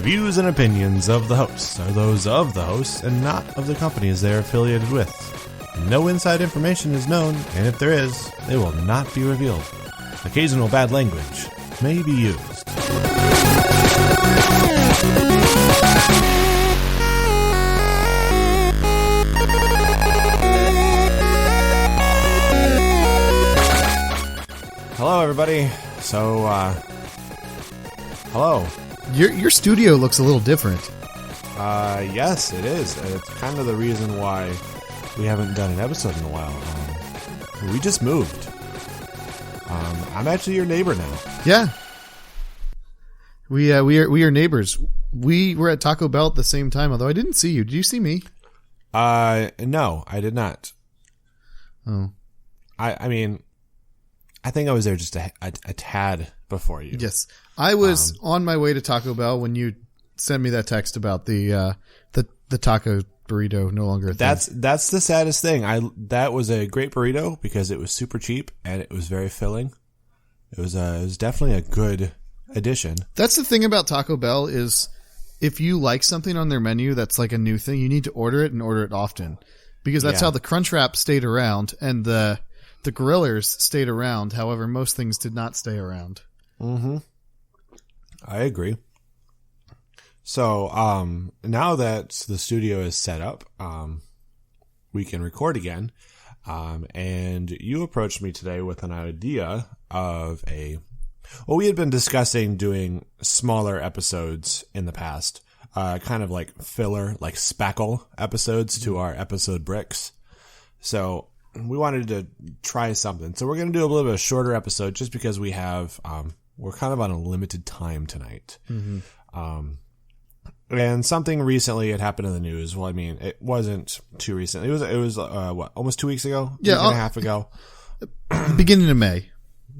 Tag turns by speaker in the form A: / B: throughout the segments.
A: views and opinions of the hosts are those of the hosts and not of the companies they are affiliated with. No inside information is known, and if there is, they will not be revealed. Occasional bad language may be used. Hello, everybody. Hello.
B: Your studio looks a little different.
A: Yes, it is. It's kind of the reason why we haven't done an episode in a while. We just moved. I'm actually your neighbor now.
B: Yeah. We are neighbors. We were at Taco Bell at the same time, although I didn't see you. Did you see me?
A: No, I did not.
B: Oh.
A: I mean, I think I was there just a tad before you.
B: Yes. I was on my way to Taco Bell when you sent me that text about the taco burrito no longer a thing.
A: That's the saddest thing. That was a great burrito because it was super cheap and it was very filling. It was definitely a good addition.
B: That's the thing about Taco Bell is if you like something on their menu that's like a new thing, you need to order it and order it often. Because that's how the Crunch Wrap stayed around and the Grillers stayed around. However, most things did not stay around.
A: Mm-hmm. I agree. So, now that the studio is set up, we can record again. And you approached me today with an idea of we had been discussing doing smaller episodes in the past, kind of like filler, like spackle episodes to our episode bricks. So we wanted to try something. So we're going to do a little bit of a shorter episode just because we have, we're kind of on a limited time tonight.
B: Mm-hmm.
A: And something recently had happened in the news. Well, I mean, it wasn't too recent. It was almost 2 weeks ago?
B: Yeah.
A: A week and a half ago.
B: Beginning of May.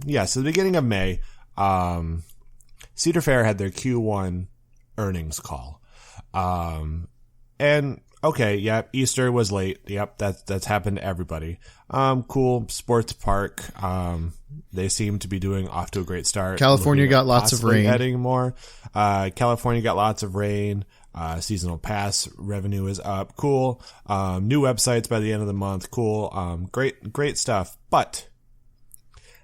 A: Yeah. So the beginning of May, Cedar Fair had their Q1 earnings call. And okay. Yep. Easter was late. Yep. That's happened to everybody. Cool. Sports park. They seem to be doing off to a great start.
B: California got lots of rain.
A: Adding more. California got lots of rain. Seasonal pass revenue is up. Cool. New websites by the end of the month. Cool. Great stuff. But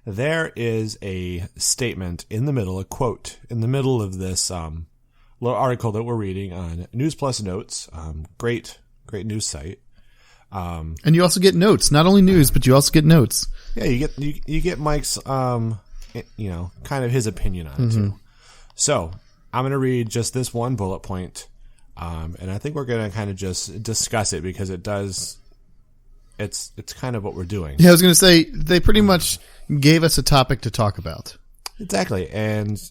A: there is a statement in the middle, a quote in the middle of this, little article that we're reading on News Plus Notes. Great news site.
B: And you also get notes, not only news, but you also get notes.
A: Yeah, you get Mike's, kind of his opinion on it too. So I'm going to read just this one bullet point, and I think we're going to kind of just discuss it because it's kind of what we're doing.
B: Yeah, I was going to say they pretty much gave us a topic to talk about.
A: Exactly, and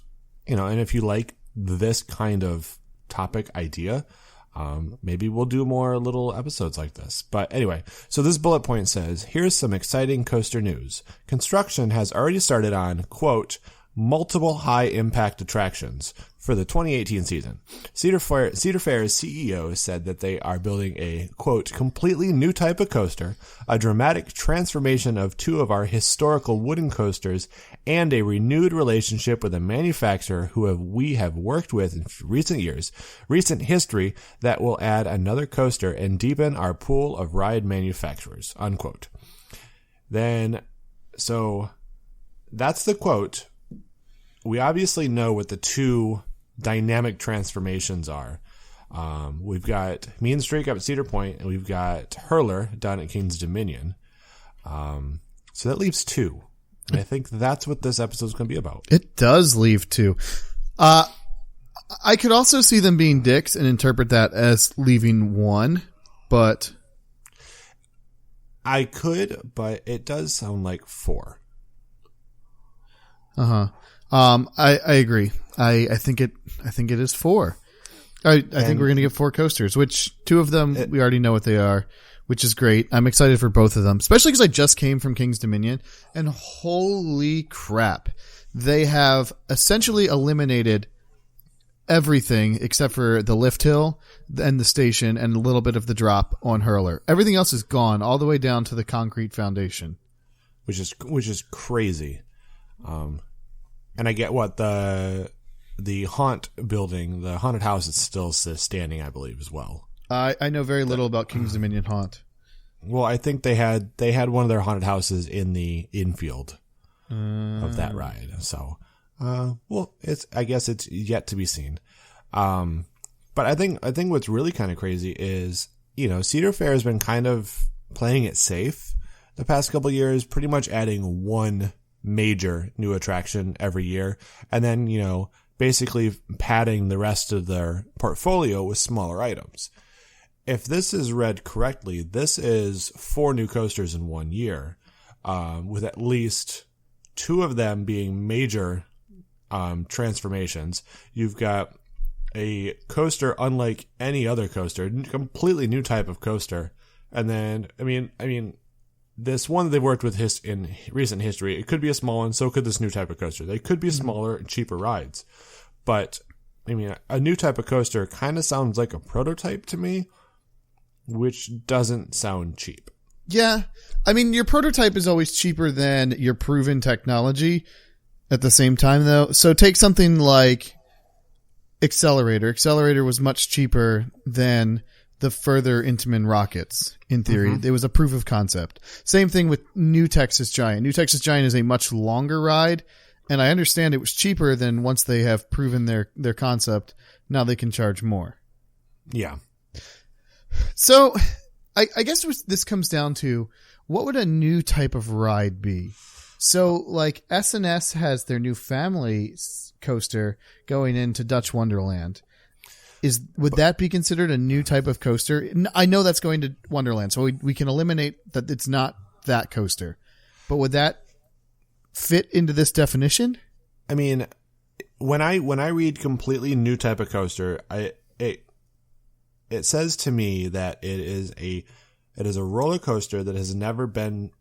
A: and if you like this kind of topic idea, maybe we'll do more little episodes like this. But anyway, so this bullet point says, here's some exciting coaster news. Construction has already started on, quote, multiple high-impact attractions for the 2018 season. Cedar Fair's CEO said that they are building a, quote, completely new type of coaster, a dramatic transformation of two of our historical wooden coasters, and a renewed relationship with a manufacturer we have worked with in recent history that will add another coaster and deepen our pool of ride manufacturers, unquote. Then, so that's the quote. We obviously know what the two dynamic transformations are. We've got Mean Streak up at Cedar Point, and we've got Hurler down at King's Dominion. So that leaves two. And I think that's what this episode is going to be about.
B: It does leave two. I could also see them being dicks and interpret that as leaving one, but...
A: I could, but it does sound like four.
B: Uh-huh. I agree. I think it is four. I think we're going to get four coasters, which two of them we already know what they are, which is great. I'm excited for both of them, especially because I just came from King's Dominion, and holy crap, they have essentially eliminated everything except for the lift hill and the station and a little bit of the drop on Hurler. Everything else is gone all the way down to the concrete foundation,
A: which is crazy. And I get what the haunt building, the haunted house, is still standing, I believe, as well.
B: I know very little about King's Dominion Haunt.
A: Well, I think they had one of their haunted houses in the infield of that ride. So, I guess it's yet to be seen. But I think what's really kind of crazy is, Cedar Fair has been kind of playing it safe the past couple of years, pretty much adding one major new attraction every year, and then, basically padding the rest of their portfolio with smaller items. If this is read correctly, this is 4 new coasters in 1 year, with at least 2 of them being major transformations. You've got a coaster unlike any other coaster, completely new type of coaster. And then, I mean, this one that they've worked with in recent history, it could be a small one, so could this new type of coaster. They could be smaller and cheaper rides. But, a new type of coaster kind of sounds like a prototype to me, which doesn't sound cheap.
B: Yeah. Your prototype is always cheaper than your proven technology at the same time, though. So take something like Accelerator. Accelerator was much cheaper than the further Intamin rockets, in theory. Mm-hmm. It was a proof of concept. Same thing with New Texas Giant. New Texas Giant is a much longer ride, and I understand it was cheaper than once they have proven their concept, now they can charge more.
A: Yeah.
B: So, I guess this comes down to, what would a new type of ride be? So, like, S&S has their new family coaster going into Dutch Wonderland. Would that be considered a new type of coaster? I know that's going to Wonderland, so we can eliminate that it's not that coaster. But would that fit into this definition?
A: When I read completely new type of coaster, it says to me that it is a roller coaster that has never been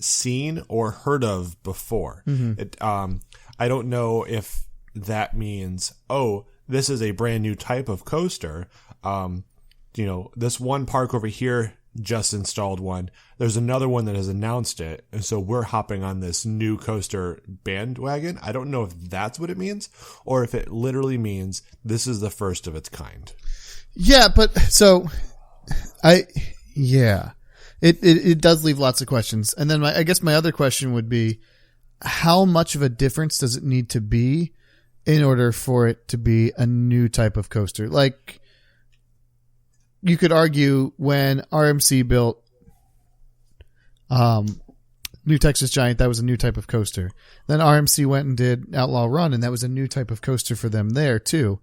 A: seen or heard of before. Mm-hmm. I don't know if that means, this is a brand new type of coaster. This one park over here just installed one. There's another one that has announced it, and so we're hopping on this new coaster bandwagon. I don't know if that's what it means, or if it literally means this is the first of its kind.
B: Yeah, but so it does leave lots of questions. And then I guess my other question would be, how much of a difference does it need to be in order for it to be a new type of coaster? Like, you could argue when RMC built New Texas Giant, that was a new type of coaster. Then RMC went and did Outlaw Run, and that was a new type of coaster for them there too.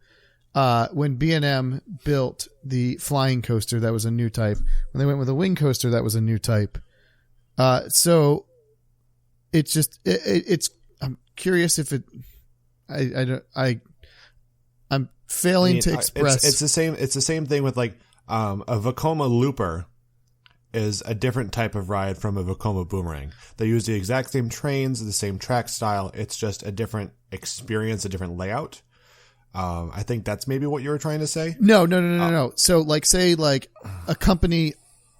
B: When B&M built the flying coaster, that was a new type. When they went with a wing coaster, that was a new type. So it's just, it's, I'm curious if it, I'm failing to express.
A: It's the same thing with like, a Vekoma Looper is a different type of ride from a Vekoma Boomerang. They use the exact same trains, the same track style. It's just a different experience, a different layout. I think that's maybe what you were trying to say.
B: No. So like, say like a company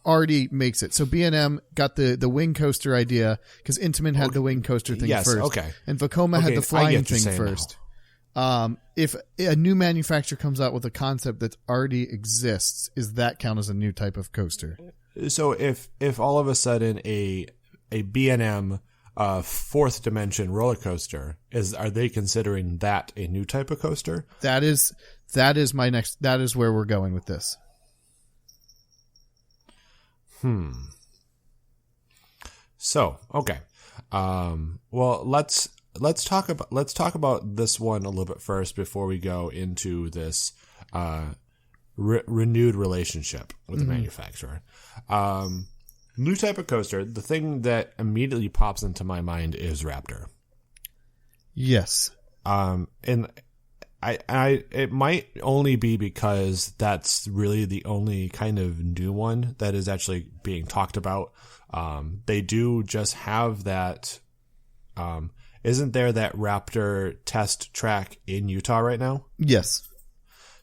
B: already makes it. So B&M got the wing coaster idea because Intamin had the wing coaster thing first.
A: Okay.
B: And Vekoma had the flying thing first. If a new manufacturer comes out with a concept that already exists, is that count as a new type of coaster?
A: So if all of a sudden a B&M fourth dimension roller coaster are they considering that a new type of coaster?
B: That is where we're going with this.
A: So, okay. Well, let's talk about this one a little bit first before we go into this renewed relationship with the manufacturer. New type of coaster. The thing that immediately pops into my mind is Raptor.
B: Yes.
A: And I it might only be because that's really the only kind of new one that is actually being talked about. They do just have that. Isn't there that Raptor test track in Utah right now?
B: Yes.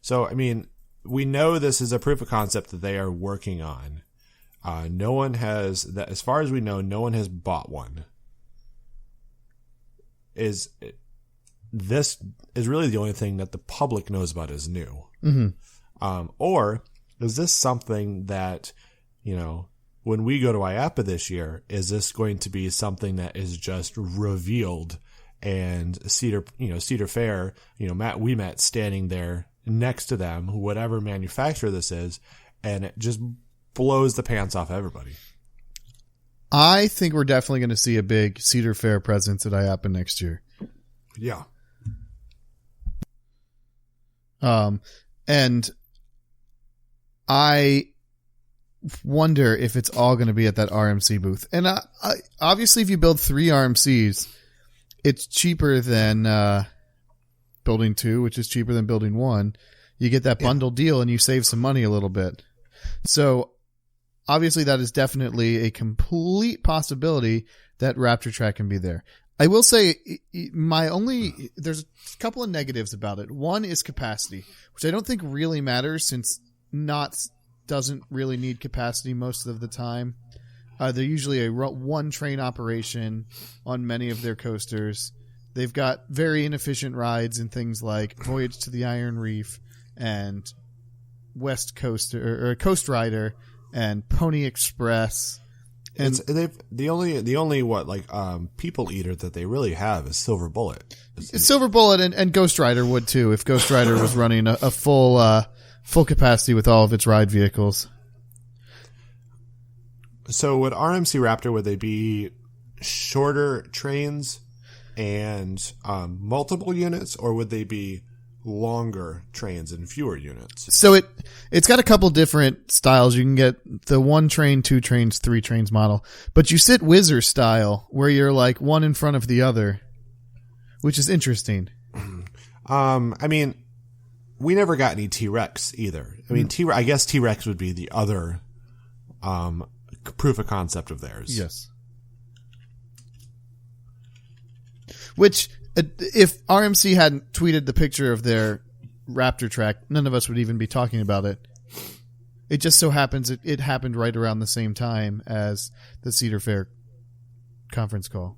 A: So, I mean, we know this is a proof of concept that they are working on. No one has that, as far as we know, no one has bought one. this is really the only thing that the public knows about is new. Or is this something that, when we go to IAPA this year, is this going to be something that is just revealed and Cedar Fair, we met standing there next to them, whatever manufacturer this is, and it just blows the pants off everybody.
B: I think we're definitely going to see a big Cedar Fair presence at IAPA next year.
A: Yeah.
B: And I wonder if it's all going to be at that RMC booth. And I obviously, if you build 3 RMCs, it's cheaper than building 2, which is cheaper than building 1. You get that bundle deal and you save some money a little bit. So obviously that is definitely a complete possibility that Raptor Track can be there. I will say there's a couple of negatives about it. One is capacity, which I don't think really matters since Knott's doesn't really need capacity most of the time. They're usually a one train operation on many of their coasters. They've got very inefficient rides in things like Voyage to the Iron Reef and West Coast or Coast Rider and Pony Express. And
A: the only people eater that they really have is Silver Bullet.
B: Silver Bullet and Ghost Rider would too if Ghost Rider was running a full capacity with all of its ride vehicles.
A: So would RMC Raptor, would they be shorter trains and multiple units, or would they be longer trains and fewer units?
B: So it's got a couple different styles. You can get the 1 train, 2 trains, 3 trains model, but you sit Whizzer style where you're like one in front of the other, which is interesting.
A: I mean, we never got any T-Rex either. I mean, I guess T-Rex would be the other proof of concept of theirs.
B: Yes. Which, if RMC hadn't tweeted the picture of their Raptor Track, none of us would even be talking about it. It just so happens it happened right around the same time as the Cedar Fair conference call.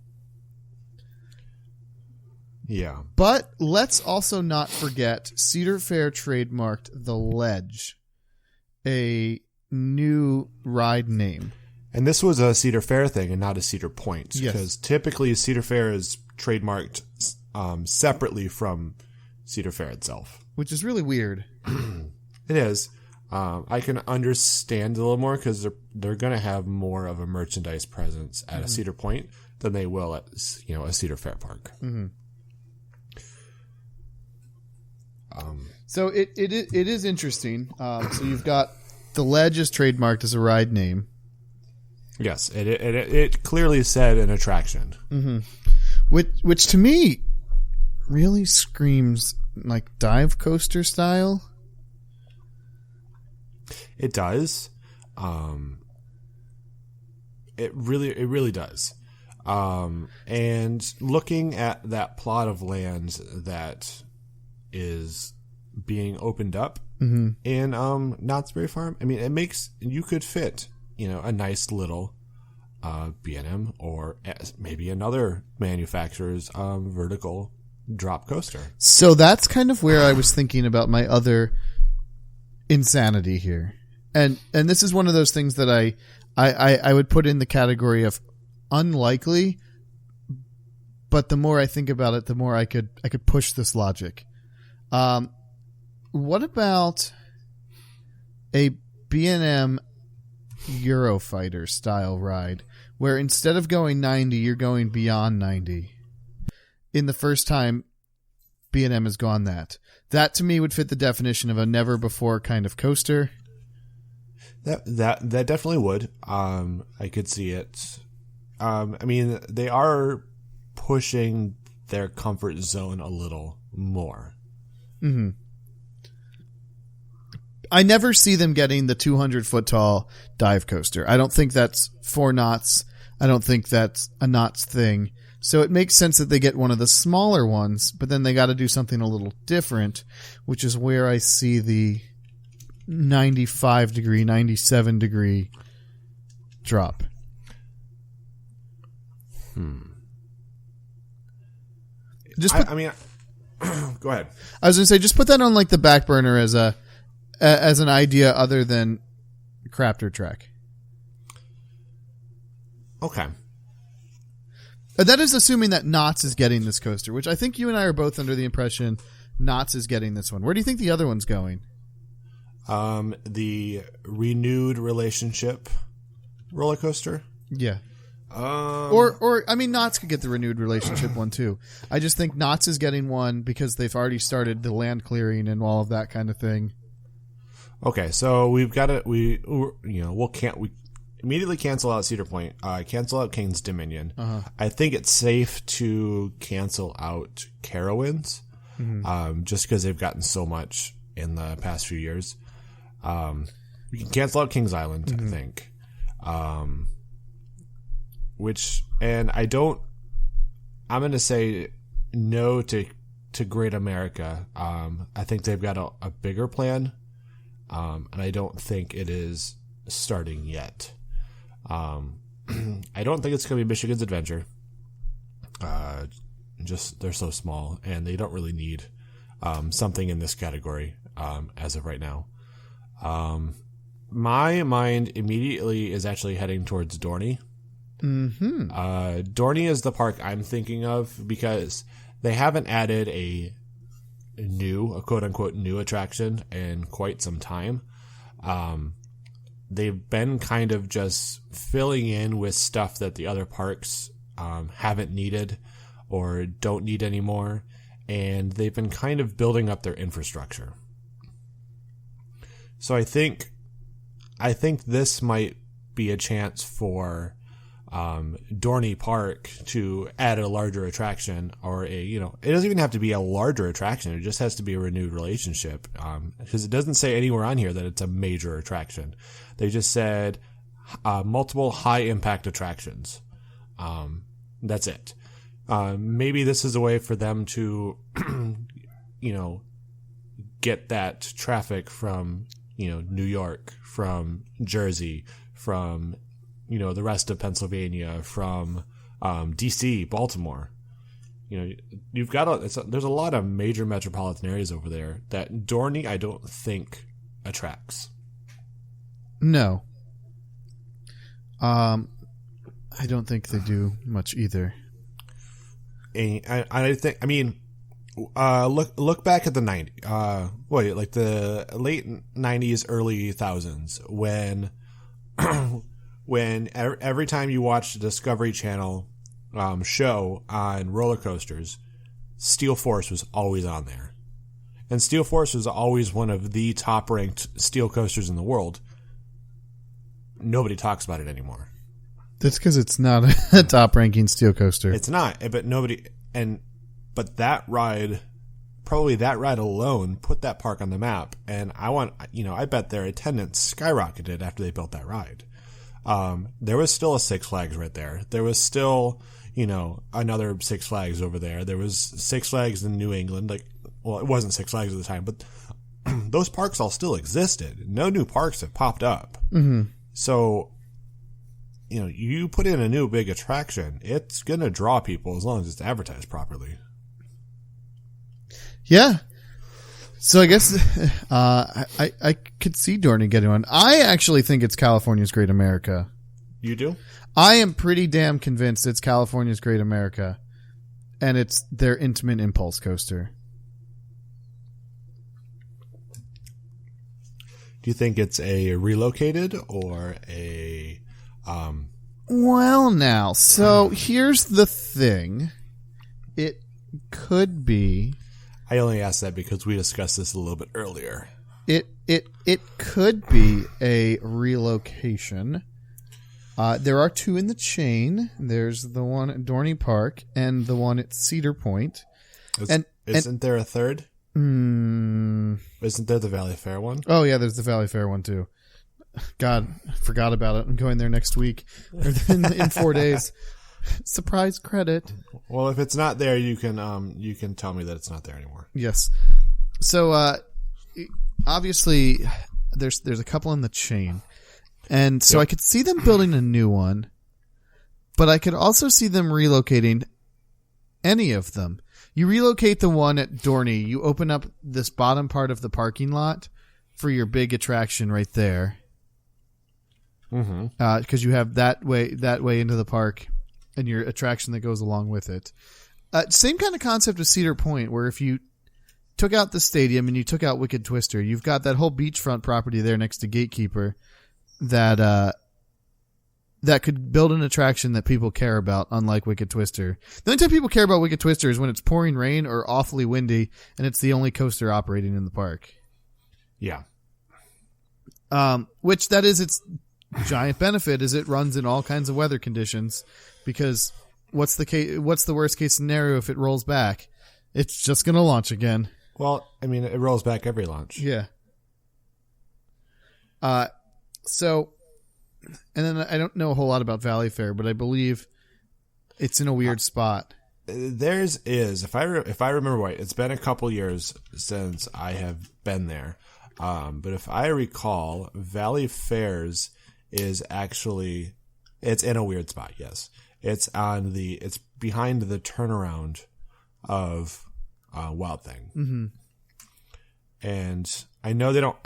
A: Yeah.
B: But let's also not forget Cedar Fair trademarked the Ledge, a new ride name.
A: And this was a Cedar Fair thing and not a Cedar Point.
B: Yes.
A: Because typically Cedar Fair is trademarked separately from Cedar Fair itself.
B: Which is really weird.
A: It is. I can understand a little more because they're going to have more of a merchandise presence at a Cedar Point than they will at a Cedar Fair park.
B: Mm-hmm. So it is interesting. So you've got the Ledge is trademarked as a ride name.
A: Yes, it clearly said an attraction.
B: Mm-hmm. Which to me really screams like dive coaster style.
A: It does. It really does. And looking at that plot of land that is being opened up in Knott's Berry Farm, I mean, you could fit a nice little B&M or maybe another manufacturer's vertical drop coaster.
B: So that's kind of where I was thinking about my other insanity here. And this is one of those things that I would put in the category of unlikely, but the more I think about it, the more I could push this logic. What about a B&M Eurofighter style ride where instead of going 90, you're going beyond 90 in the first time B&M has gone that? That to me would fit the definition of a never before kind of coaster.
A: That definitely would. I could see it. I mean, they are pushing their comfort zone a little more.
B: Mm-hmm. I never see them getting the 200-foot tall dive coaster. I don't think that's for Knott's. I don't think that's a Knott's thing. So it makes sense that they get one of the smaller ones, but then they got to do something a little different, which is where I see the 95 degree, 97 degree drop.
A: Go ahead.
B: I was going to say, just put that on like the back burner as an idea other than Crafter Trek.
A: Okay.
B: That is assuming that Knott's is getting this coaster, which I think you and I are both under the impression Knott's is getting this one. Where do you think the other one's going?
A: The renewed relationship roller coaster.
B: Yeah. Or I mean, Knott's could get the renewed relationship one too. I just think Knott's is getting one because they've already started the land clearing and all of that kind of thing.
A: Okay, so we've got it. We immediately cancel out Cedar Point. Cancel out King's Dominion.
B: Uh-huh.
A: I think it's safe to cancel out Carowinds, just because they've gotten so much in the past few years. We can cancel out Kings Island, I think. I'm going to say no to Great America. I think they've got a bigger plan, and I don't think it is starting yet. I don't think it's going to be Michigan's Adventure. Just they're so small, and they don't really need something in this category as of right now. My mind immediately is actually heading towards Dorney.
B: Mm-hmm.
A: Dorney is the park I'm thinking of because they haven't added a quote-unquote new attraction in quite some time. They've been kind of just filling in with stuff that the other parks haven't needed or don't need anymore, and they've been kind of building up their infrastructure. So I think this might be a chance for Dorney Park to add a larger attraction, or it doesn't even have to be a larger attraction. It just has to be a renewed relationship. Because it doesn't say anywhere on here that it's a major attraction. They just said multiple high impact attractions. That's it. Maybe this is a way for them to, get that traffic from, New York, from Jersey, from the rest of Pennsylvania, from DC, Baltimore. You've got there's a lot of major metropolitan areas over there that Dorney I don't think attracts.
B: No. I don't think they do much either.
A: And I think, look back at the 90s, like the late 90s, early 2000s when every time you watched a Discovery Channel show on roller coasters, Steel Force was always on there. And Steel Force was always one of the top-ranked steel coasters in the world. Nobody talks about it anymore.
B: That's because it's not a top-ranking steel coaster.
A: It's not, but that ride, probably that ride alone, put that park on the map. And I bet their attendance skyrocketed after they built that ride. There was still a Six Flags right there. There was still, another Six Flags over there. There was Six Flags in New England. It wasn't Six Flags at the time, but those parks all still existed. No new parks have popped up.
B: Mm-hmm.
A: So, you put in a new big attraction, it's going to draw people as long as it's advertised properly.
B: Yeah. So I guess I could see Dorney getting one. I actually think it's California's Great America.
A: You do?
B: I am pretty damn convinced it's California's Great America, and it's their Intimate Impulse coaster.
A: Do you think it's a relocated or a...
B: Well, now, so here's the thing. It could be...
A: I only asked that because we discussed this a little bit earlier.
B: It could be a relocation. There are two in the chain. There's the one at Dorney Park and the one at Cedar Point.
A: Isn't there a third? Isn't there the Valley Fair one?
B: Oh, yeah, there's the Valley Fair one, too. God, I forgot about it. I'm going there next week. Or in 4 days. Surprise credit.
A: Well, if it's not there, you can tell me that it's not there anymore.
B: Yes. So, obviously, there's a couple in the chain. And so I could see them building a new one, but I could also see them relocating any of them. You relocate the one at Dorney. You open up this bottom part of the parking lot for your big attraction right there. Because you have that way into the park and your attraction that goes along with it. Same kind of concept with Cedar Point, where if you took out the stadium and you took out Wicked Twister, you've got that whole beachfront property there next to Gatekeeper that could build an attraction that people care about, unlike Wicked Twister. The only time people care about Wicked Twister is when it's pouring rain or awfully windy, and it's the only coaster operating in the park.
A: Yeah.
B: Which that is its giant benefit, is it runs in all kinds of weather conditions, because what's the worst case scenario if it rolls back? It's just going to launch again.
A: Well, I mean, it rolls back every launch.
B: Yeah. So, and then I don't know a whole lot about Valley Fair, but I believe it's in a weird spot.
A: Theirs is, if I remember right, it's been a couple years since I have been there. But if I recall, Valley Fair's is actually, it's in a weird spot. Yes. It's behind the turnaround of Wild Thing. Mm-hmm. And I know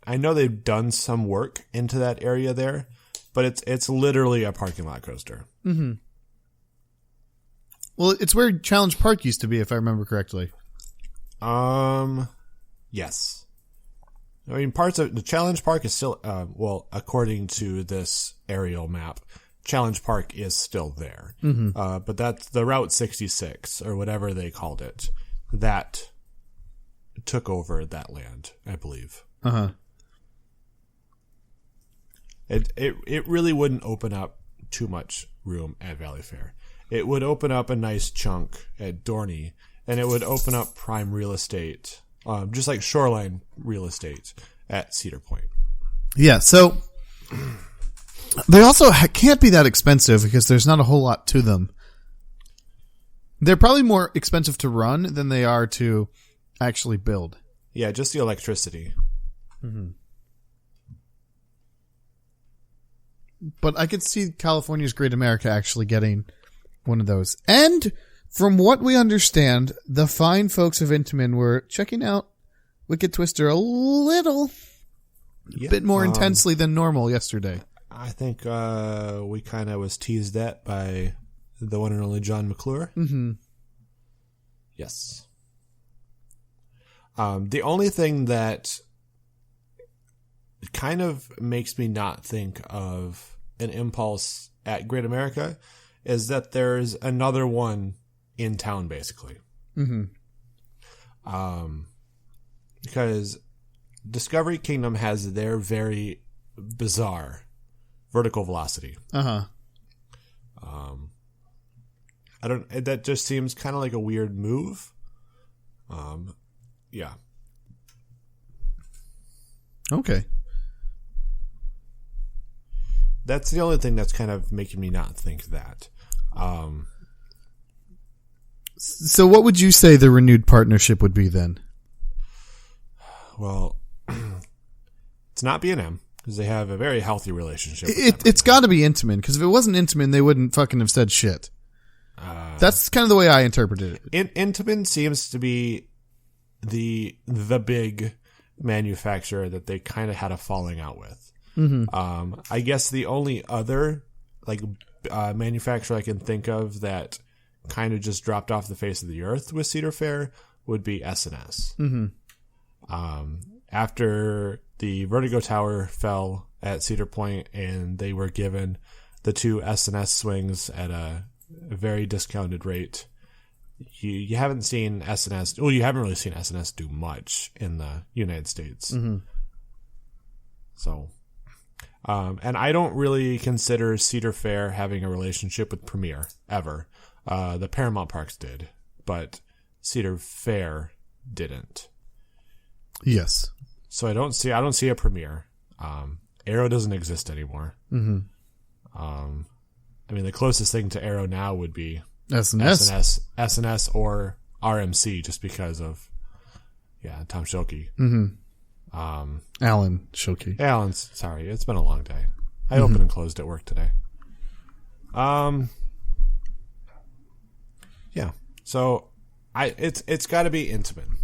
A: I know they've done some work into that area there, but it's literally a parking lot coaster.
B: Mm-hmm. Well, it's where Challenge Park used to be, if I remember correctly.
A: Yes. I mean, parts of the Challenge Park is still, well, according to this aerial map, Challenge Park is still there. Mm-hmm. But that's the Route 66 or whatever they called it. That took over that land, I believe.
B: Uh-huh.
A: It really wouldn't open up too much room at Valley Fair. It would open up a nice chunk at Dorney, and it would open up prime real estate, just like shoreline real estate at Cedar Point.
B: Yeah, so they also can't be that expensive because there's not a whole lot to them. They're probably more expensive to run than they are to actually build.
A: Yeah, just the electricity.
B: Mm-hmm. But I could see California's Great America actually getting one of those. And from what we understand, the fine folks of Intamin were checking out Wicked Twister a bit more intensely than normal yesterday.
A: I think we kind of was teased at by the one and only John McClure.
B: Mm-hmm.
A: Yes. The only thing that kind of makes me not think of an impulse at Great America is that there's another one in town, basically.
B: Mm-hmm.
A: Because Discovery Kingdom has their very bizarre vertical velocity.
B: Uh-huh.
A: That just seems kind of like a weird move. Yeah.
B: Okay.
A: That's the only thing that's kind of making me not think that.
B: So what would you say the renewed partnership would be then?
A: Well, it's not B&M because they have a very healthy relationship.
B: It's got to be Intamin, because if it wasn't Intamin, they wouldn't fucking have said shit. That's kind of the way I interpreted it.
A: Intamin seems to be the big manufacturer that they kind of had a falling out with.
B: Mm-hmm.
A: I guess the only other manufacturer I can think of that kind of just dropped off the face of the earth with Cedar Fair would be S&S.
B: Mm-hmm.
A: After the Vertigo Tower fell at Cedar Point and they were given the two S&S swings at a very discounted rate, you haven't seen S&S. Well, you haven't really seen S&S do much in the United States.
B: Mm-hmm.
A: So, and I don't really consider Cedar Fair having a relationship with Premier ever. The Paramount Parks did, but Cedar Fair didn't.
B: Yes.
A: So I don't see a Premier. Arrow doesn't exist anymore.
B: Mm-hmm.
A: I mean, the closest thing to Arrow now would be S&S or RMC, just because of Tom Schilke.
B: Mm-hmm. Alan Schilke.
A: Alan's sorry, it's been a long day. I opened and closed at work today. Yeah. So It's got to be Intamin.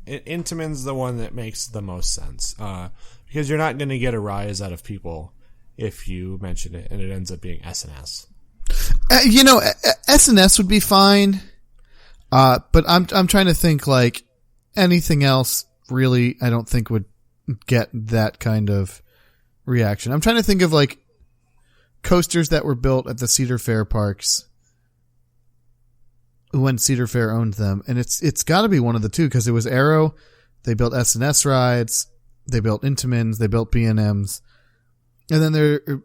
A: Intamin's the one that makes the most sense, because you're not going to get a rise out of people if you mention it and it ends up being SNS.
B: SNS would be fine, but I'm trying to think like anything else. Really, I don't think would get that kind of reaction. I'm trying to think of like coasters that were built at the Cedar Fair parks when Cedar Fair owned them, and it's got to be one of the two because it was Arrow. They built SNS rides, they built Intamins, they built B&Ms, and then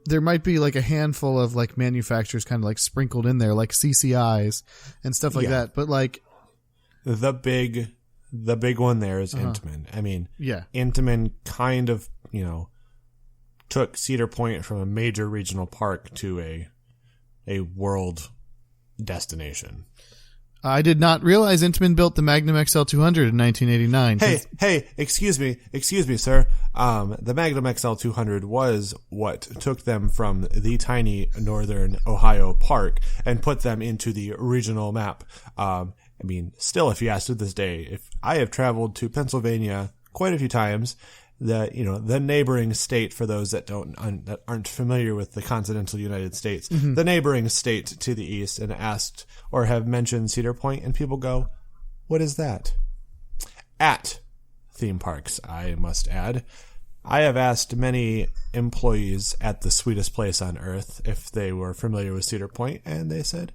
B: there might be like a handful of like manufacturers kind of like sprinkled in there, like CCIs and stuff like that. But like
A: the big one there is Intamin. I mean,
B: yeah,
A: Intamin kind of took Cedar Point from a major regional park to a world destination.
B: I did not realize Intamin built the Magnum XL 200 in 1989.
A: Hey, excuse me, sir. The Magnum XL 200 was what took them from the tiny northern Ohio park and put them into the regional map. I mean, still, if you ask to this day, if I have traveled to Pennsylvania quite a few times, the neighboring state, for those that that aren't familiar with the continental United States, the neighboring state to the east, and asked or have mentioned Cedar Point, and people go, "What is that?" At theme parks, I must add, I have asked many employees at the sweetest place on earth if they were familiar with Cedar Point, and they said,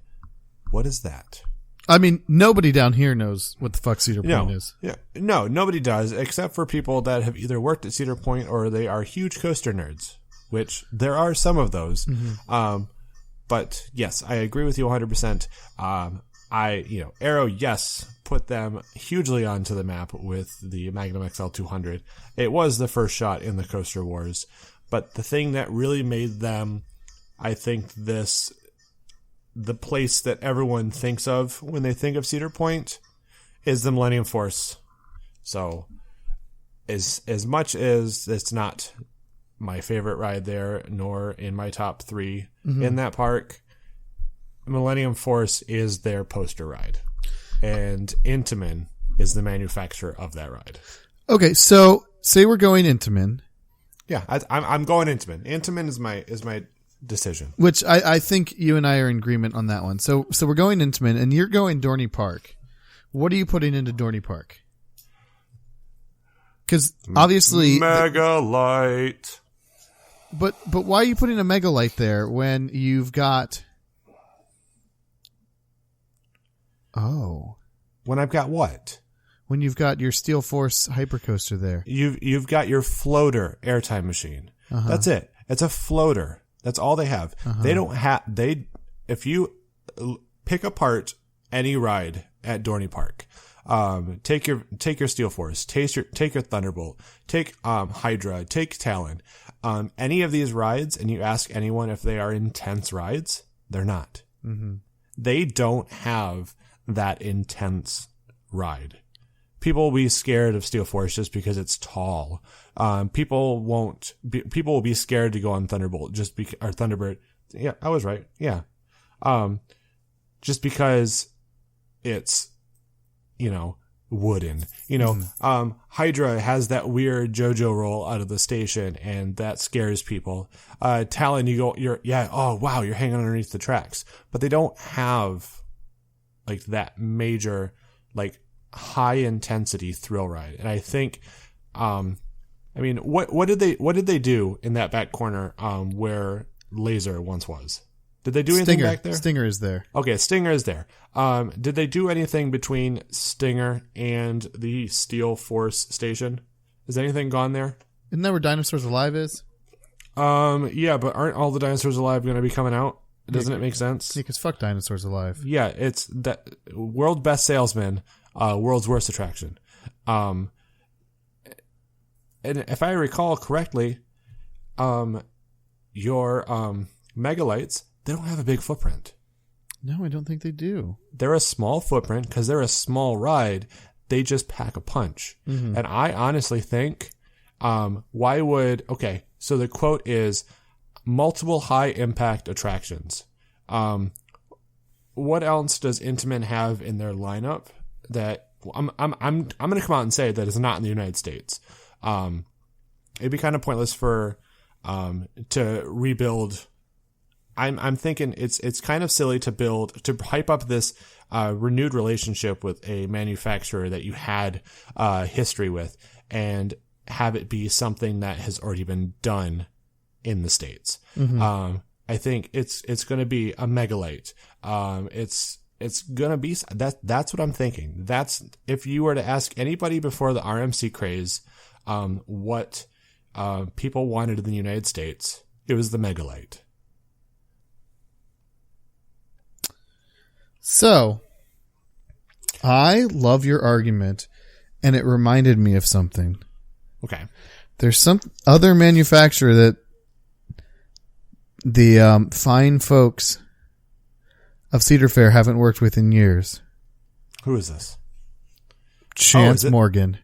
A: "What is that?"
B: I mean, nobody down here knows what the fuck Cedar Point is.
A: Yeah, no, nobody does, except for people that have either worked at Cedar Point or they are huge coaster nerds, which there are some of those. But yes, I agree with you 100%. Arrow, yes, put them hugely onto the map with the Magnum XL 200. It was the first shot in the Coaster Wars, but the thing that really made them, I think, the place that everyone thinks of when they think of Cedar Point is the Millennium Force. So as much as it's not my favorite ride there, nor in my top 3 in that park, Millennium Force is their poster ride. And Intamin is the manufacturer of that ride. Okay,
B: so say we're going Intamin.
A: Yeah, I'm going Intamin. Intamin is my decision.
B: Which I think you and I are in agreement on that one. So we're going Intamin, and you're going Dorney Park. What are you putting into Dorney Park? Because obviously
A: Megalight.
B: But why are you putting a Megalight there when you've got? Oh,
A: when I've got what?
B: When you've got your Steel Force hypercoaster there.
A: You've got your floater airtime machine. That's it. It's a floater. That's all they have. They don't have, if you pick apart any ride at Dorney Park, take your Steel Force, take your Thunderbolt, take Hydra, take Talon, any of these rides, and you ask anyone if they are intense rides, they're not. They don't have that intense ride. People will be scared of Steel Force just because it's tall. People will be scared to go on Thunderbolt or Thunderbird. Yeah, I was right. Yeah. Just because it's, wooden, Hydra has that weird JoJo roll out of the station, and that scares people. Talon, you're hanging underneath the tracks, but they don't have like that major, like, high intensity thrill ride. And I think, what did they do in that back corner, where Laser once was? Did they do anything back there?
B: Stinger is there.
A: Okay, Stinger is there. Did they do anything between Stinger and the Steel Force station? Is anything gone there?
B: Isn't that where Dinosaurs Alive is?
A: Yeah, but aren't all the Dinosaurs Alive going to be coming out? Doesn't it make sense?
B: Yeah, because fuck Dinosaurs Alive.
A: Yeah, it's that world best salesman, world's worst attraction. And if I recall correctly, your Megalights, they don't have a big footprint.
B: No, I don't think they do.
A: They're a small footprint because they're a small ride. They just pack a punch. And I honestly think, so the quote is multiple high impact attractions. What else does Intamin have in their lineup that I'm going to come out and say that it's not in the United States. It'd be kind of pointless for to rebuild. I'm thinking it's kind of silly to hype up this renewed relationship with a manufacturer that you had history with and have it be something that has already been done in the States. Mm-hmm. I think it's going to be a megalite. It's going to be that's what I'm thinking. That's if you were to ask anybody before the RMC craze, what people wanted in the United States, it was the megalite.
B: So, I love your argument, and it reminded me of something.
A: Okay.
B: There's some other manufacturer that the fine folks of Cedar Fair haven't worked with in years.
A: Who is this?
B: Chance Morgan.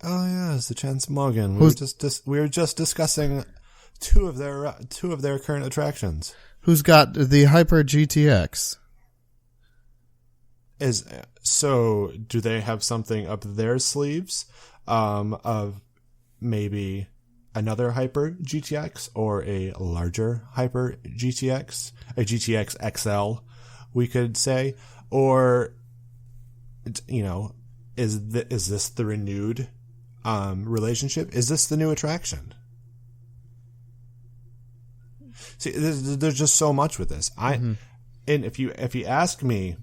A: Oh yeah, it's the Chance Morgan. We were just discussing two of their current attractions.
B: Who's got the Hyper GTX?
A: So do they have something up their sleeves of maybe another Hyper GTX or a larger Hyper GTX, a GTX XL, we could say, or is this the renewed relationship? Is this the new attraction? See, there's just so much with this. And if you ask me,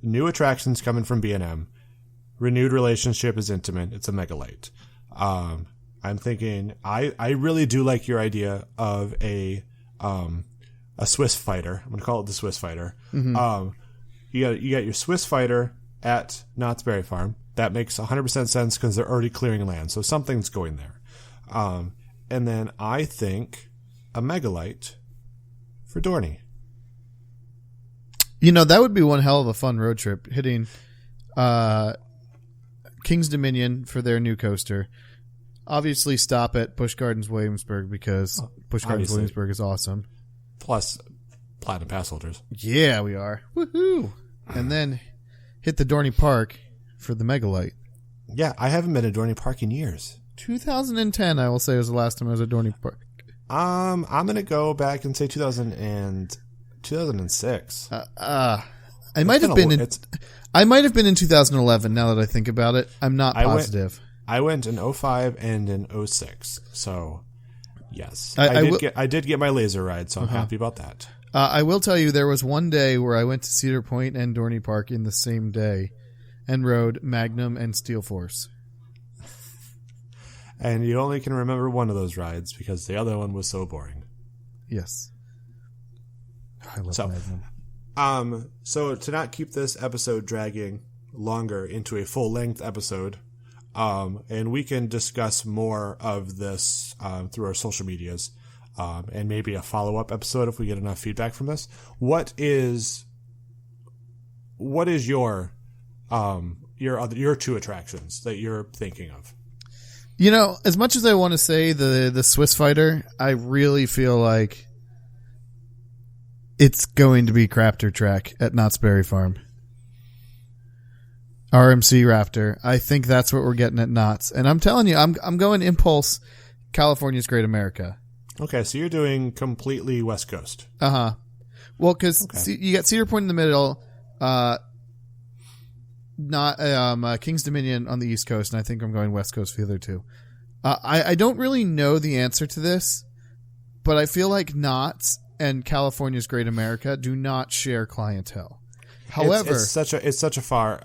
A: new attractions coming from B&M, renewed relationship is intimate. It's a megalite. I'm thinking I really do like your idea of a Swiss fighter. I'm going to call it the Swiss fighter. Mm-hmm. You got your Swiss fighter at Knott's Berry Farm. That makes 100% sense because they're already clearing land, so something's going there. And then I think a megalite for Dorney.
B: That would be one hell of a fun road trip, hitting King's Dominion for their new coaster. Obviously stop at Busch Gardens Williamsburg because Busch Gardens Williamsburg is awesome.
A: Plus Platinum Pass holders.
B: Yeah, we are. Woohoo! And then hit the Dorney Park for the megalite.
A: Yeah, I haven't been to Dorney Park in years.
B: 2010, I will say, was the last time I was at Dorney Park.
A: I'm going to go back and say 2006.
B: I might have been in 2011 now that I think about it. I'm not positive.
A: I went in 05 and in 06. So, yes. I did get my laser ride, so I'm happy about that.
B: I will tell you there was one day where I went to Cedar Point and Dorney Park in the same day and rode Magnum and Steel Force.
A: And you only can remember one of those rides because the other one was so boring.
B: Yes. I love Magnum.
A: So to not keep this episode dragging longer into a full-length episode, and we can discuss more of this through our social medias, and maybe a follow-up episode if we get enough feedback from this. What is your two attractions that you're thinking of?
B: As much as I want to say the Swiss fighter, I really feel like it's going to be Crafter Track at Knott's Berry Farm. RMC Raptor. I think that's what we're getting at Knott's. And I'm telling you, I'm going Impulse, California's Great America.
A: Okay, so you're doing completely West Coast.
B: Uh-huh. Well, because you got Cedar Point in the middle, King's Dominion on the East Coast, and I think I'm going West Coast for the other two. I don't really know the answer to this, but I feel like Knott's and California's Great America do not share clientele. However,
A: it's such a far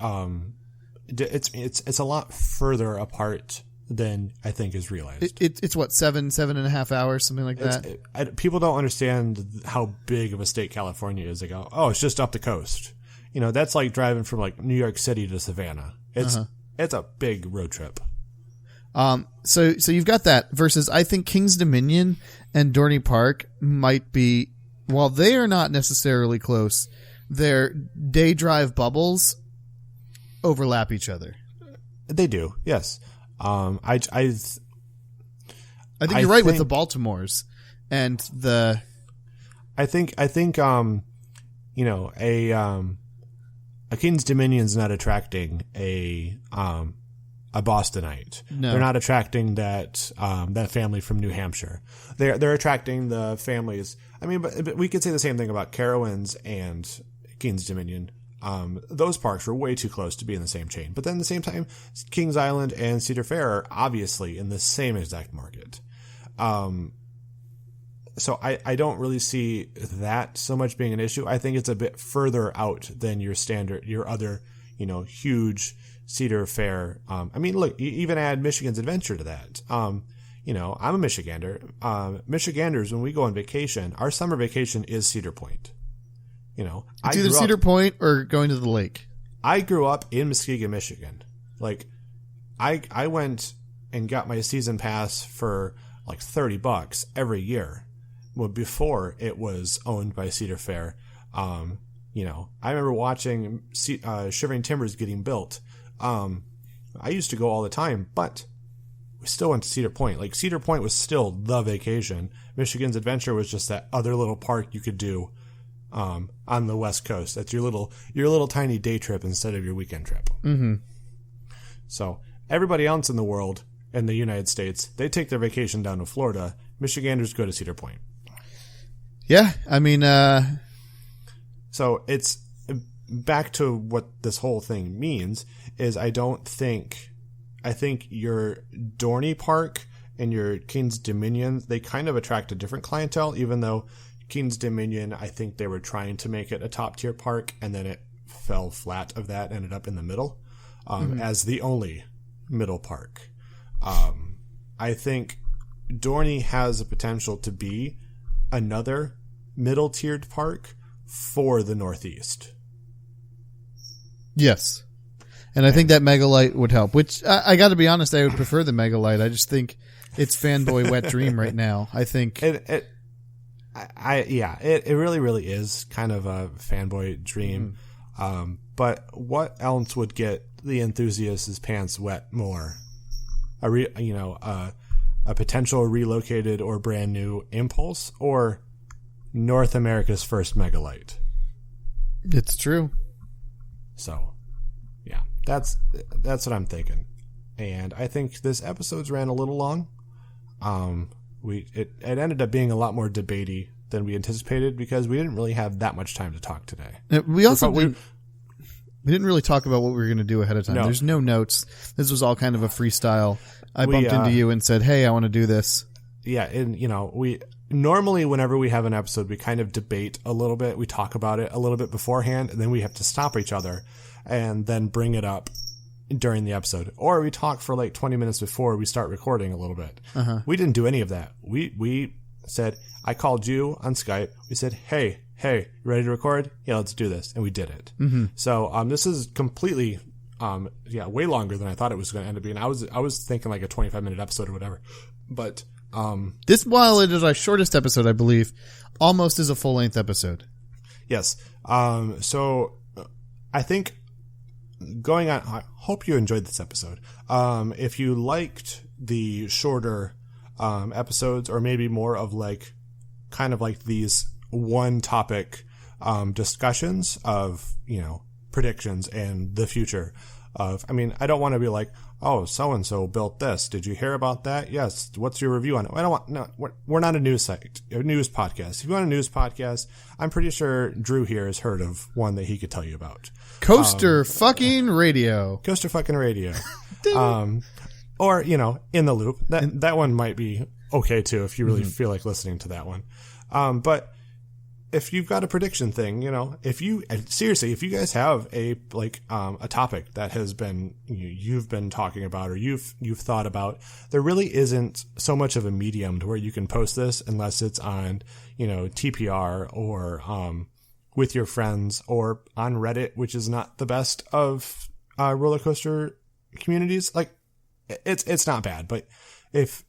A: it's a lot further apart than I think is realized.
B: It's what, 7.5 hours, something like that.
A: People don't understand how big of a state California is. They go, oh, it's just up the coast. That's like driving from like New York City to Savannah. It's a big road trip.
B: So you've got that versus I think King's Dominion and Dorney Park might be, while they are not necessarily close, their day drive bubbles overlap each other.
A: They do, yes. I think
B: you're right with the Baltimores and the.
A: I think a King's Dominion's not attracting a Bostonite.
B: No.
A: They're not attracting that family from New Hampshire. They're attracting the families. I mean, but we could say the same thing about Carowinds and King's Dominion. Those parks were way too close to be in the same chain. But then at the same time, Kings Island and Cedar Fair are obviously in the same exact market. So I don't really see that so much being an issue. I think it's a bit further out than your other, huge Cedar Fair. I mean, look, you even add Michigan's Adventure to that. I'm a Michigander. Michiganders, when we go on vacation, our summer vacation is Cedar Point.
B: It's either Cedar Point or going to the lake.
A: I grew up in Muskegon, Michigan. Like, I went and got my season pass for like $30 every year. Well, before it was owned by Cedar Fair. I remember watching Shivering Timbers getting built. I used to go all the time, but we still went to Cedar Point. Like, Cedar Point was still the vacation. Michigan's Adventure was just that other little park you could do on the West Coast. That's your little tiny day trip instead of your weekend trip.
B: Mm-hmm.
A: So everybody else in the world, in the United States, they take their vacation down to Florida. Michiganders go to Cedar Point.
B: Yeah, I mean,
A: so it's back to what this whole thing means is I think your Dorney Park and your King's Dominion, they kind of attract a different clientele, even though King's Dominion, I think they were trying to make it a top tier park, and then it fell flat of that, ended up in the middle, as the only middle park. I think Dorney has the potential to be another middle tiered park for the Northeast.
B: Yes. And I think that Megalite would help, which I got to be honest, I would prefer the Megalite. I just think it's fanboy wet dream right now. I think
A: it really, really is kind of a fanboy dream. But what else would get the enthusiast's pants wet more? A potential relocated or brand new Impulse, or North America's first Megalite?
B: It's true.
A: So, yeah, that's what I'm thinking. And I think this episode's ran a little long. It ended up being a lot more debatey than we anticipated because we didn't really have that much time to talk today.
B: We also we didn't really talk about what we were going to do ahead of time.
A: No.
B: There's no notes. This was all kind of a freestyle. I bumped into you and said, "Hey, I want to do this."
A: Yeah, and we normally whenever we have an episode, we kind of debate a little bit. We talk about it a little bit beforehand, and then we have to stop each other and then bring it up during the episode. Or we talk for like 20 minutes before we start recording a little bit. We didn't do any of that. We said, I called you on Skype. We said, hey, you ready to record? Yeah, let's do this. And we did it. So this is completely, way longer than I thought it was going to end up being. I was thinking like a 25-minute episode or whatever. But
B: this, while it is our shortest episode, I believe, almost is a full-length episode.
A: Yes. So I think going on, I hope you enjoyed this episode. If you liked the shorter episodes, or maybe more of like kind of like these one topic discussions of, predictions and the future of, I don't want to be like, oh, so-and-so built this. Did you hear about that? Yes. What's your review on it? We're not a news site, a news podcast. If you want a news podcast, I'm pretty sure Drew here has heard of one that he could tell you about.
B: Coaster fucking radio.
A: Coaster fucking radio. Or, In the Loop. That one might be okay too if you really feel like listening to that one. But if you've got a prediction thing, if you guys have a topic that has been, you've been talking about or you've thought about, there really isn't so much of a medium to where you can post this unless it's on, TPR or, with your friends or on Reddit, which is not the best of, roller coaster communities. Like it's not bad, but if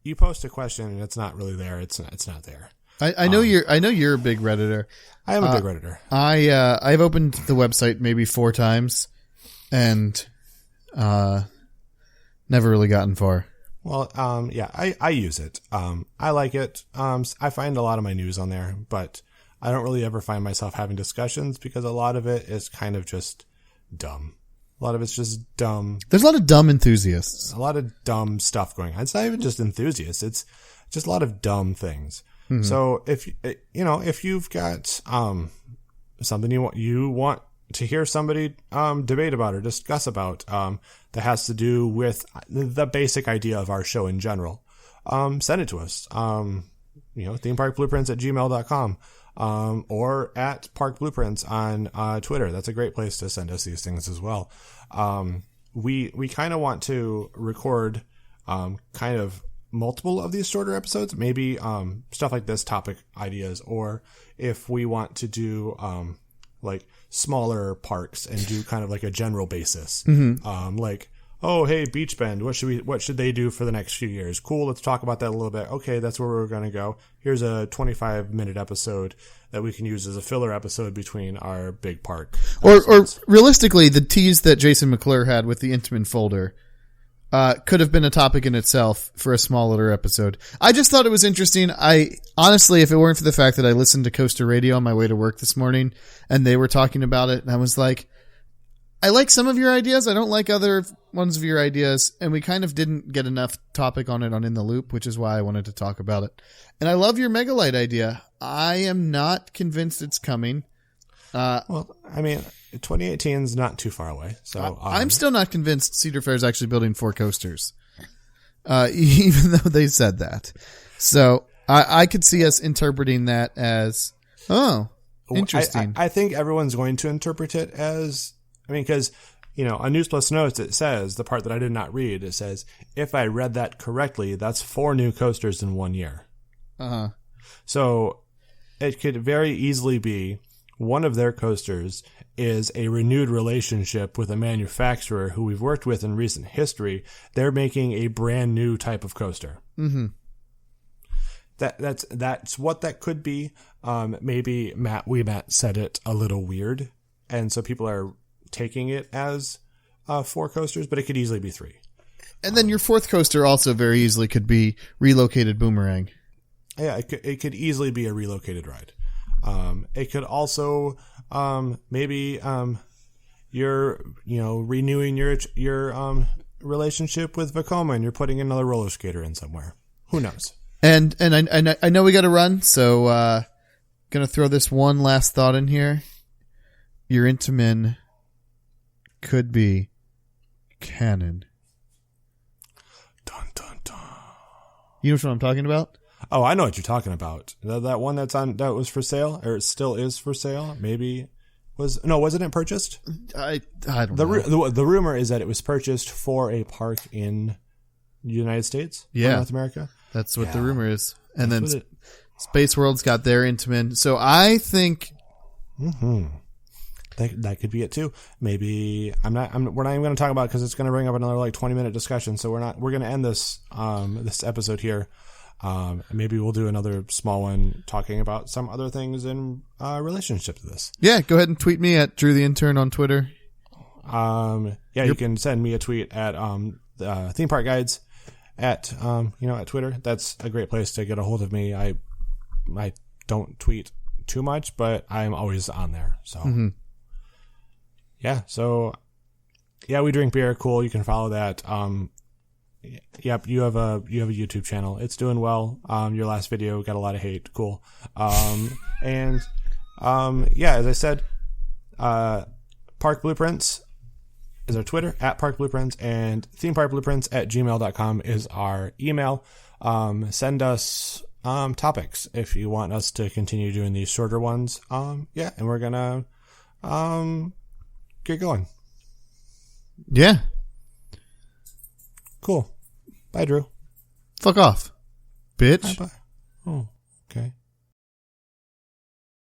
A: you post a question and it's not really there, it's not there.
B: I know you're a big Redditor.
A: I am a big Redditor.
B: I've opened the website maybe 4 times and never really gotten far.
A: Well, I use it. I like it. I find a lot of my news on there, but I don't really ever find myself having discussions because a lot of it is kind of just dumb. A lot of it's just dumb.
B: There's a lot of dumb enthusiasts.
A: A lot of dumb stuff going on. It's not even just enthusiasts. It's just a lot of dumb things. Mm-hmm. So if you've got something you want to hear somebody debate about or discuss about that has to do with the basic idea of our show in general, send it to us. themeparkblueprints@gmail.com. Or at Park Blueprints on Twitter. That's a great place to send us these things as well. We kind of want to record kind of multiple of these shorter episodes, maybe stuff like this, topic ideas, or if we want to do like smaller parks and do kind of like a general basis. Mm-hmm. Like, oh, hey, Beach Bend, what should they do for the next few years? Cool, let's talk about that a little bit. Okay, that's where we're going to go. Here's a 25-minute episode that we can use as a filler episode between our big park.
B: Or realistically, the tease that Jason McClure had with the Intamin folder could have been a topic in itself for a smaller episode. I just thought it was interesting. Honestly, if it weren't for the fact that I listened to Coaster Radio on my way to work this morning and they were talking about it, and I was like, I like some of your ideas. I don't like other ones of your ideas. And we kind of didn't get enough topic on it on In the Loop, which is why I wanted to talk about it. And I love your Megalite idea. I am not convinced it's coming.
A: Well, I mean, 2018 is not too far away. So
B: I'm still not convinced Cedar Fair is actually building 4 coasters, even though they said that. So I could see us interpreting that as, oh, interesting.
A: I think everyone's going to interpret it as, I mean, because, on News Plus Notes, it says, the part that I did not read, it says, if I read that correctly, that's 4 new coasters in 1 year.
B: Uh-huh.
A: So it could very easily be one of their coasters is a renewed relationship with a manufacturer who we've worked with in recent history. They're making a brand new type of coaster.
B: Mm-hmm.
A: That's what that could be. Maybe Matt said it a little weird, and so people are taking it as 4 coasters, but it could easily be 3.
B: And then your 4th coaster also very easily could be relocated Boomerang.
A: Yeah, it could easily be a relocated ride. It could also maybe you're renewing your relationship with Vekoma and you're putting another roller skater in somewhere. Who knows?
B: And I know we got to run, so gonna throw this one last thought in here. Your Intamin could be canon.
A: Dun dun dun.
B: You know what I'm talking about?
A: Oh, I know what you're talking about. That one that was for sale, or it still is for sale. Maybe wasn't it purchased?
B: I don't know.
A: The rumor is that it was purchased for a park in the United States, North America.
B: That's what the rumor is. And then Space World's got their Intamin. So I think
A: that could be it too. Maybe we're not even going to talk about it because it's going to bring up another 20-minute discussion. So we're going to end this episode here. Maybe we'll do another small one talking about some other things in relationship to this.
B: Yeah, go ahead and tweet me at Drew the Intern on Twitter.
A: You can send me a tweet at Theme Park Guides at Twitter. That's a great place to get a hold of me. I don't tweet too much, but I'm always on there. So we drink beer. Cool. You can follow that. Yep, you have a YouTube channel. It's doing well. Your last video got a lot of hate. Cool. As I said, Park Blueprints is our Twitter, at Park Blueprints, and themeparkblueprints@gmail.com is our email. Send us topics if you want us to continue doing these shorter ones. And we're gonna get going.
B: Yeah.
A: Cool. Bye, Drew.
B: Fuck off, bitch.
A: Bye. Oh, okay.